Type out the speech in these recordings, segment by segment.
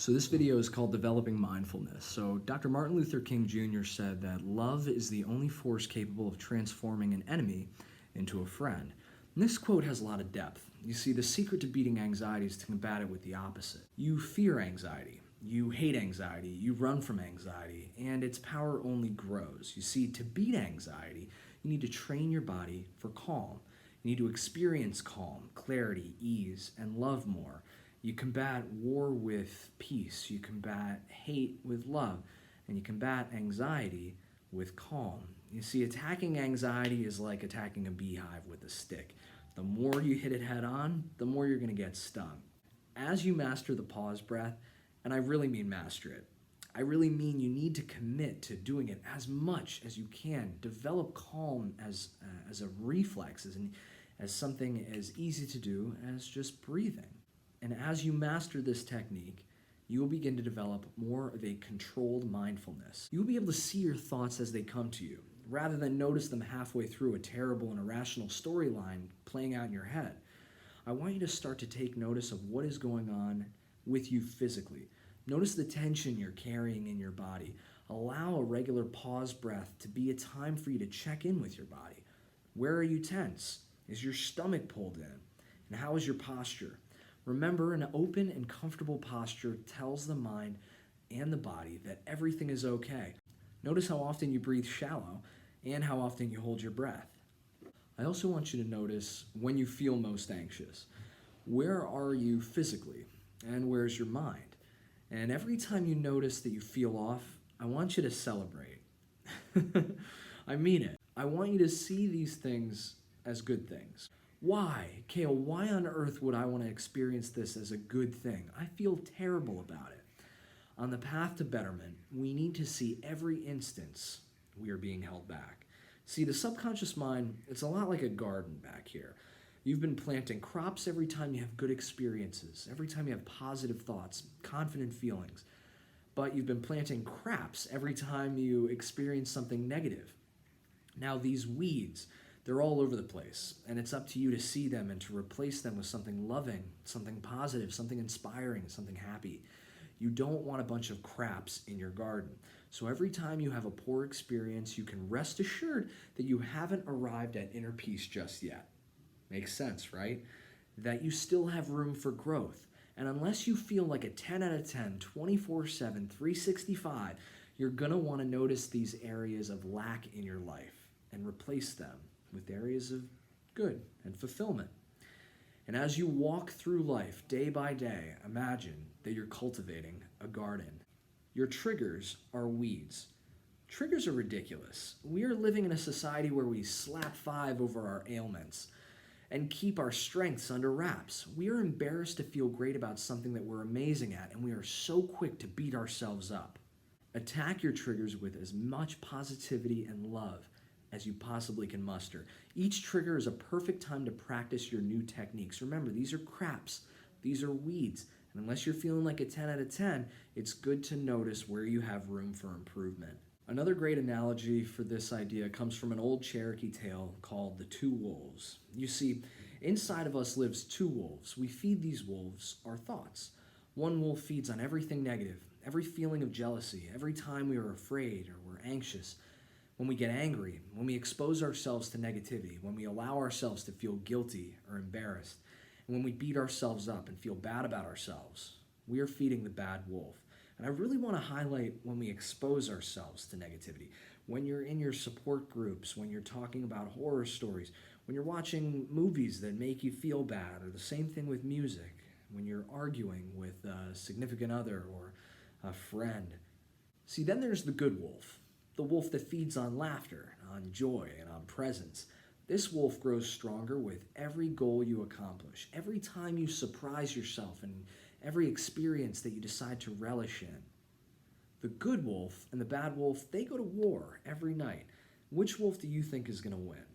So this video is called Developing Mindfulness. So Dr. Martin Luther King Jr. said that love is the only force capable of transforming an enemy into a friend. And this quote has a lot of depth. You see, the secret to beating anxiety is to combat it with the opposite. You fear anxiety, you hate anxiety, you run from anxiety, and its power only grows. You see, to beat anxiety, you need to train your body for calm. You need to experience calm, clarity, ease, and love more. You combat war with peace, you combat hate with love, and you combat anxiety with calm. You see, attacking anxiety is like attacking a beehive with a stick. The more you hit it head on, the more you're going to get stung. As you master the pause breath, and I really mean master it, I really mean you need to commit to doing it as much as you can. Develop calm as a reflex, as something as easy to do as just breathing. And as you master this technique, you will begin to develop more of a controlled mindfulness. You will be able to see your thoughts as they come to you, rather than notice them halfway through a terrible and irrational storyline playing out in your head. I want you to start to take notice of what is going on with you physically. Notice the tension you're carrying in your body. Allow a regular pause breath to be a time for you to check in with your body. Where are you tense? Is your stomach pulled in? And how is your posture? Remember, an open and comfortable posture tells the mind and the body that everything is okay. Notice how often you breathe shallow and how often you hold your breath. I also want you to notice when you feel most anxious. Where are you physically? And where's your mind? And every time you notice that you feel off, I want you to celebrate. I mean it. I want you to see these things as good things. Why? Kale, why on earth would I want to experience this as a good thing? I feel terrible about it. On the path to betterment, we need to see every instance we are being held back. See, the subconscious mind, it's a lot like a garden back here. You've been planting crops every time you have good experiences, every time you have positive thoughts, confident feelings. But you've been planting craps every time you experience something negative. Now, these weeds, they're all over the place, and it's up to you to see them and to replace them with something loving, something positive, something inspiring, something happy. You don't want a bunch of craps in your garden. So every time you have a poor experience, you can rest assured that you haven't arrived at inner peace just yet. Makes sense, right? That you still have room for growth. And unless you feel like a 10 out of 10, 24/7, 365, you're going to want to notice these areas of lack in your life and replace them with areas of good and fulfillment. And as you walk through life day by day, imagine that you're cultivating a garden. Your triggers are weeds. Triggers are ridiculous. We are living in a society where we slap 5 over our ailments and keep our strengths under wraps. We are embarrassed to feel great about something that we're amazing at, and we are so quick to beat ourselves up. Attack your triggers with as much positivity and love as you possibly can muster. Each trigger is a perfect time to practice your new techniques. Remember, these are craps, these are weeds, and unless you're feeling like a 10 out of 10, it's good to notice where you have room for improvement. Another great analogy for this idea comes from an old Cherokee tale called The Two Wolves. You see, inside of us lives 2 wolves. We feed these wolves our thoughts. One wolf feeds on everything negative, every feeling of jealousy, every time we are afraid or we're anxious, when we get angry, when we expose ourselves to negativity, when we allow ourselves to feel guilty or embarrassed, and when we beat ourselves up and feel bad about ourselves, we are feeding the bad wolf. And I really want to highlight when we expose ourselves to negativity. When you're in your support groups, when you're talking about horror stories, when you're watching movies that make you feel bad, or the same thing with music, when you're arguing with a significant other or a friend. See, then there's the good wolf. The wolf that feeds on laughter, on joy, and on presence. This wolf grows stronger with every goal you accomplish, every time you surprise yourself, and every experience that you decide to relish in. The good wolf and the bad wolf, they go to war every night. Which wolf do you think is going to win?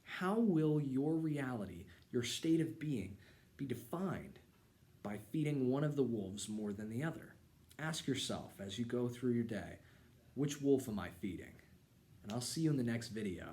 How will your reality, your state of being, be defined by feeding one of the wolves more than the other? Ask yourself as you go through your day, which wolf am I feeding? And I'll see you in the next video.